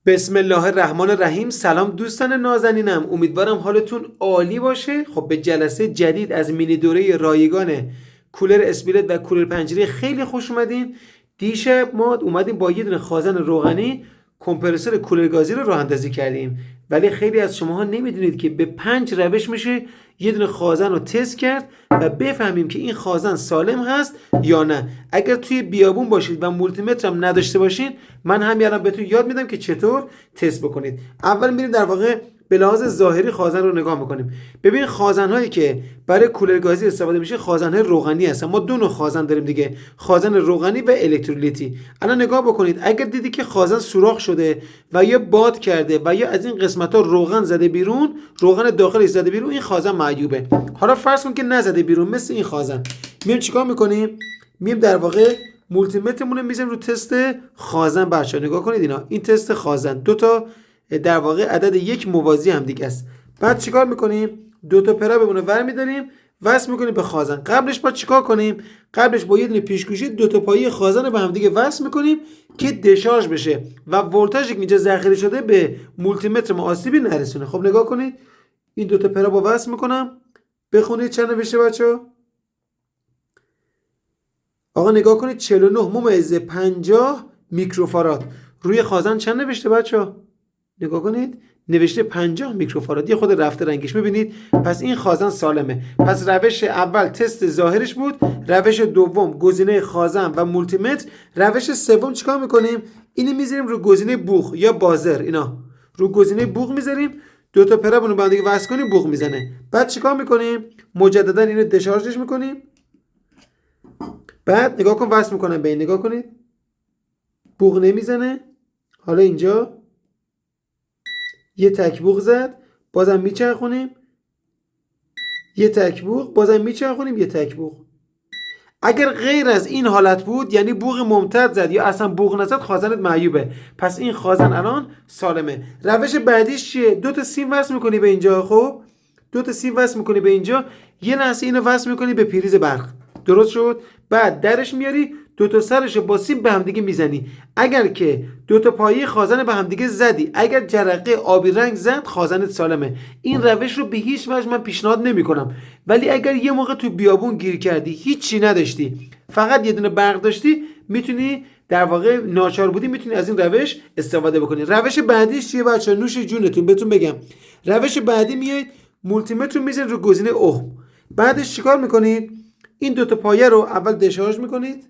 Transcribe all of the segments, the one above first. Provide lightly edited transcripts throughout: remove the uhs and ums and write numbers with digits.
بسم الله الرحمن الرحیم. سلام دوستان نازنینم، امیدوارم حالتون عالی باشه. خب به جلسه جدید از مینی دوره رایگان کولر اسپریت و کولر پنجره خیلی خوش اومدین. دیشب ما اومدیم با یه دونه خازن روغنی کمپرسور کولر گازی رو راه اندازی کردیم، ولی خیلی از شماها نمیدونید که به 5 روش میشه یه دونه خازن رو تست کرد و بفهمیم که این خازن سالم هست یا نه. اگر توی بیابون باشید و مولتیمتر هم نداشته باشین، من همین الان بهتون یاد میدم که چطور تست بکنید. اول میریم در واقع به لحاظ ظاهری خازن رو نگاه میکنیم. ببین خازن هایی که برای کولر گازی استفاده میشه خازن های روغنی هستن. ما دو نوع خازن داریم دیگه، خازن روغنی و الکترولیتی. الان نگاه بکنید، اگر دیدی که خازن سوراخ شده و یا باد کرده و یا از این قسمت ها روغن زده بیرون، روغن داخلی زده بیرون، این خازن معیوبه. حالا فرض کن که نزده بیرون، مثل این خازن. میایم چیکار میکنیم؟ میایم در واقع مولتیمترمون رو میذاریم رو تست خازن. بچه‌ها نگاه کنید، این تست خازن، دو تا در واقع عدد یک موازی هم دیگه است. بعد چیکار میکنیم؟ دو تا پرابمون رو ور میداریم، وصل میکنیم به خازن. قبلش با چیکار کنیم؟ قبلش با یه دونه پیشگوشی دو تا پایه خازن رو به هم دیگه وصل میکنیم که دشارژ بشه و ولتاژی که اینجا ذخیره شده به مولتیمتر ما آسیبی نرسونه. خب نگاه کنید، این دو تا پرابو وصل میکنم. بخونید چند نوشته بچه‌ها. آقا نگاه کنید، 49.50 میکروفاراد. روی خازن چند نوشته بچه‌ها؟ نگاه کنید، نوشته 50 میکروفاراد. یه خود رفته رنگش، میبینید؟ پس این خازن سالمه. پس روش اول تست ظاهرش بود، روش دوم گزینه خازن و مولتیمتر، روش سوم چیکار میکنیم؟ اینو میذاریم رو گزینه بوق یا بازر. اینا رو گزینه بوق میذاریم، دو تا پرابون رو با هم دیگه وصل کنیم، بوق میزنه. بعد چیکار میکنیم؟ مجددا اینو دشارژش میکنیم. بعد نگاه کن، وصل میکنم به این، نگاه کنید، بوق نمیزنه. حالا اینجا یه تک بوق زد، بازم میچرخونیم، یه تک بوق، بازم میچرخونیم، یه تک بوق. اگر غیر از این حالت بود، یعنی بوق ممتد زد یا اصلا بوق نزد، خازنت معیوبه. پس این خازن الان سالمه. روش بعدیش چیه؟ دو تا سیم وصل میکنی به اینجا. خب دو تا سیم وصل میکنی به اینجا، یه لحظه اینو وصل میکنی به پریز برق. درست شد؟ بعد درش میاری، دو تا سرش با سیم به هم دیگه میزنی. اگر که دو تا پایه خازن به هم دیگه زدی، اگر جرقه آبی رنگ زد، خازنت سالمه. این روش رو به هیچ وجه من پیشنهاد نمیکنم. ولی اگر یه موقع تو بیابون گیر کردی، هیچی نداشتی، فقط یه دونه برق داشتی، میتونی در واقع ناچار بودی، میتونی از این روش استفاده بکنی. روش بعدیش چیه بچه‌ها؟ نوش جونتون بهتون بگم. روش بعدی میاد مولتیمتر رو میذارید رو گزینه اوم. بعدش چیکار میکنید؟ این دو تا پایه رو اول دشارژ میکنید،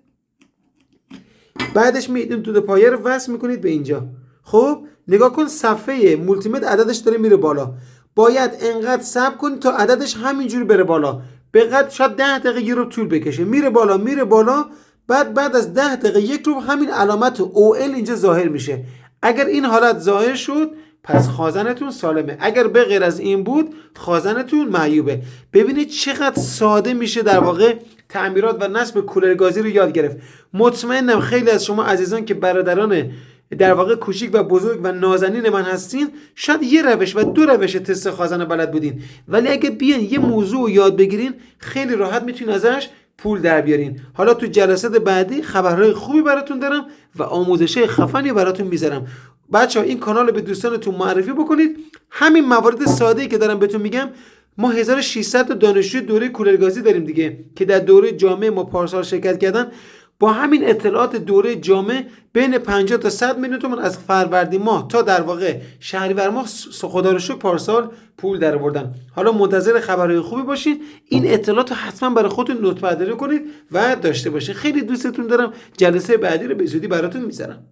بعدش میاد این دو تا پایه رو وصل میکنید به اینجا. خب نگاه کن، صفحه مولتیمتر عددش داره میره بالا. باید انقدر صبر کنید تا عددش همینجوری بره بالا. بقدر شاید 10 دقیقه یه رو طول بکشه. میره بالا میره بالا. بعد از 10 دقیقه یک رو همین علامت OL اینجا ظاهر میشه. اگر این حالت ظاهر شد، پس خازنتون سالمه. اگر به غیر از این بود، خازنتون معیوبه. ببینید چقدر ساده میشه در واقع تعمیرات و نصب کولر گازی رو یاد گرفت. مطمئنم خیلی از شما عزیزان که برادران در واقع کوچیک و بزرگ و نازنین من هستین، شاید یه روش و دو روش تست خازن بلد بودین، ولی اگه بیان یه موضوع رو یاد بگیرین، خیلی راحت میتونین ازش پول در بیارین. حالا تو جلسات بعدی خبرهای خوبی براتون دارم و آموزشای خفنی براتون میذارم. بچه‌ها این کانال رو به دوستانتون معرفی بکنید. همین موارد ساده‌ای که دارم بهتون میگم، ما 1600 تا دانشجوی دوره کولر گازی داریم دیگه که در دوره جامعه ما پارسال شرکت کردن. با همین اطلاعات دوره جامعه بین 50 تا 100 میلیون تومان از فروردین ماه تا در واقع شهریور ماه خدا رو شکر پارسال پول در آوردن. حالا منتظر خبرهای خوبی باشین. این اطلاعات رو حتما برای خودتون نوت برداری کنید و داشته باشین. خیلی دوستتون دارم. جلسه بعدی رو به زودی براتون میذارم.